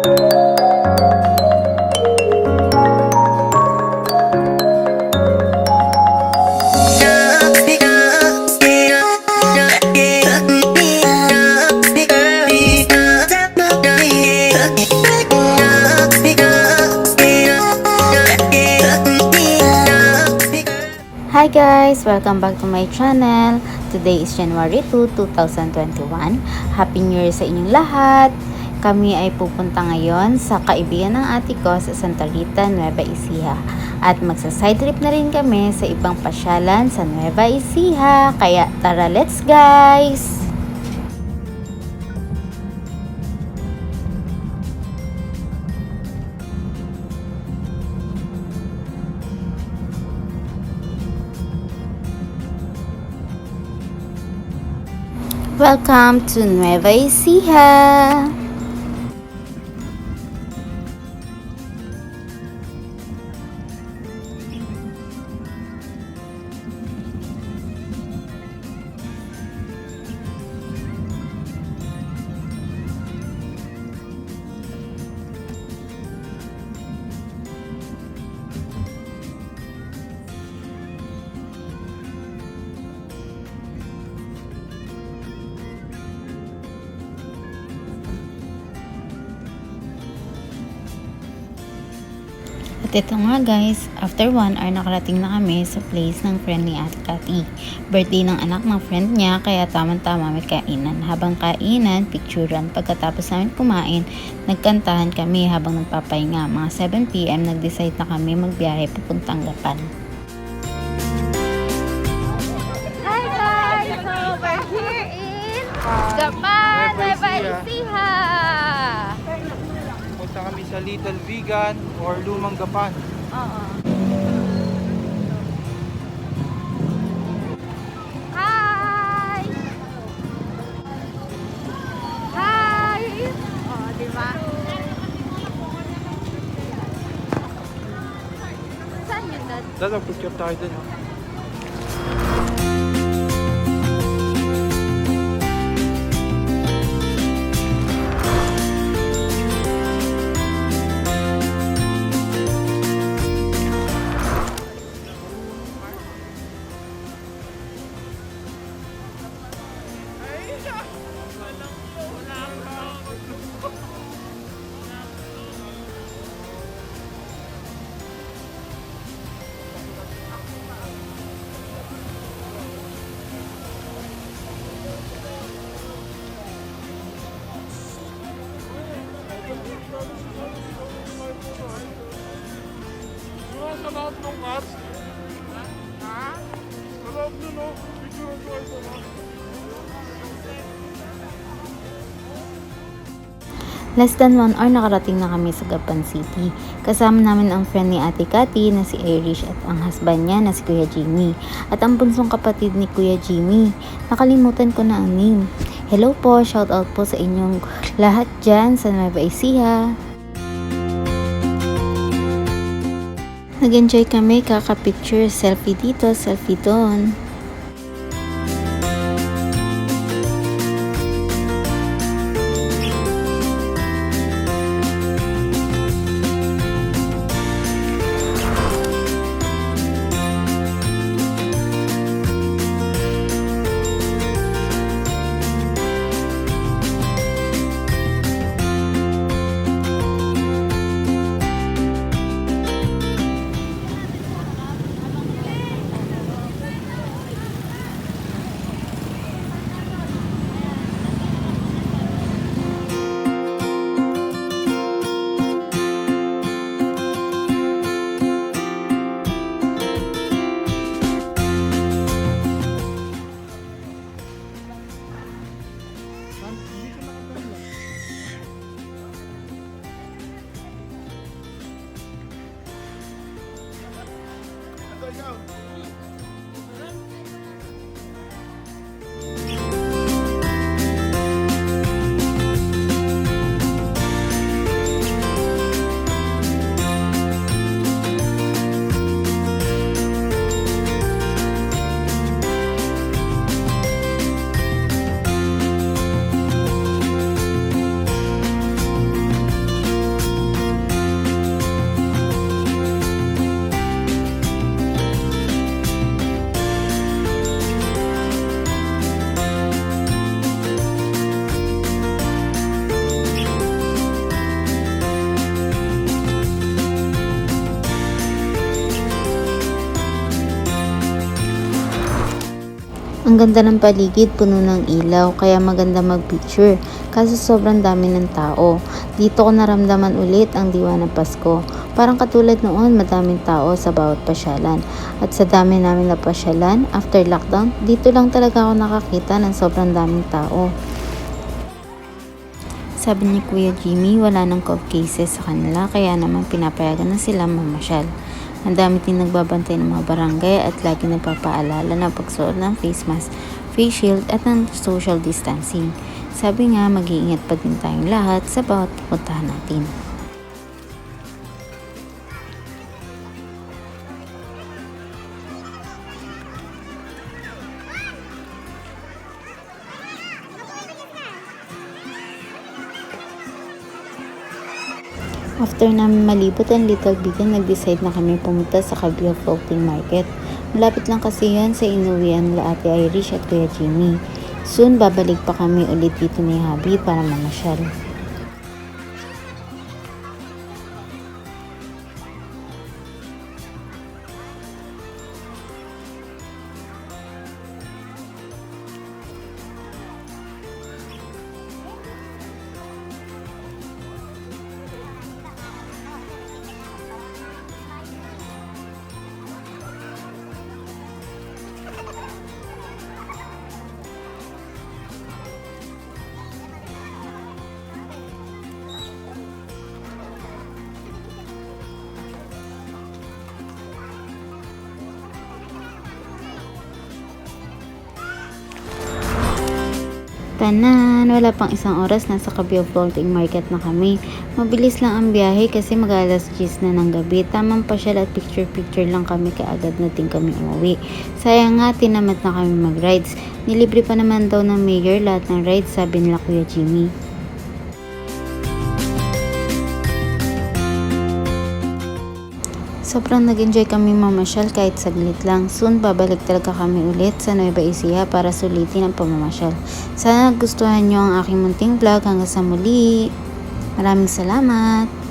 Hi guys! Welcome back to my channel. Today is January 2, 2021. Happy New Year sa inyong lahat. Kami ay pupunta ngayon sa kaibigan ng ate ko sa Santa Rita, Nueva Ecija. At magsa-side trip na rin kami sa ibang pasyalan sa Nueva Ecija. Kaya tara, let's guys! Welcome to Nueva Ecija! At ito nga guys, after 1 hour nakarating na kami sa place ng friend ni Ate Cathy. Birthday ng anak ng friend niya, kaya tamang-tama may kainan. Habang kainan, picturean. Pagkatapos namin kumain, nagkantahan kami habang nagpapahinga. Mga 7 PM, nag-decide na kami magbiyahe papuntang Gapan. Hi guys! So we're here in Gapan, Nueva Ecija! Punta kami sa Little Vegan or Lumang Gapan. Oo. Hi! Hi! Oh, diba? Saan yun, Dad? Dada, picture tayo dun. Sa lahat ng cars? Ha? Sa loob nun, no? Picture ko ito, no? Less than 1 hour nakarating na kami sa Gapan City. Kasama namin ang friend ni Ate Cathy na si Irish at ang husband niya na si Kuya Jimmy. At ang bunsong kapatid ni Kuya Jimmy. Nakalimutan ko na ang name. Hello po, shout out po sa inyong lahat dyan sa Nueva Ecija. Nag-enjoy kami, kaka-picture, selfie dito, selfie doon. Ang ganda ng paligid, puno ng ilaw, kaya maganda mag-picture. Kaso sobrang dami ng tao. Dito ko naramdaman ulit ang diwa ng Pasko. Parang katulad noon, madaming tao sa bawat pasyalan. At sa dami namin na pasyalan, after lockdown, dito lang talaga ako nakakita ng sobrang daming tao. Sabi ni Kuya Jimmy, wala nang COVID cases sa kanila, kaya naman pinapayagan na sila mamasyal. Ang dami din nagbabantay ng mga barangay at lagi nagpapaalala ng pagsuot ng face mask, face shield at ng social distancing. Sabi nga, mag-iingat pa din tayong lahat sa bawat pupuntahan natin. After namin malibot ang Little Bigan, nag-decide na kami pumunta sa Cabio Floating Market. Malapit lang kasi yan sa inuwian nila Ate Irish at Kuya Jimmy. Soon, babalik pa kami ulit dito ni Habi para mamasyal. Tanan, wala pang isang oras, nasa Cabio Floating Market na kami. Mabilis lang ang biyahe kasi mag-alas 10 na ng gabi. Tamang pasyal at picture-picture lang kami, kaagad na din kami umuwi. Sayang nga, tinamad na kami mag-rides. Nilibre pa naman daw ng mayor lahat ng rides, sabi nila Kuya Jimmy. Sobrang nag-enjoy kami mamasyal kahit saglit lang. Soon, babalik talaga kami ulit sa Nueva Ecija para sulitin ang pamamasyal. Sana nagustuhan nyo ang aking munting vlog. Hanggang sa muli. Maraming salamat!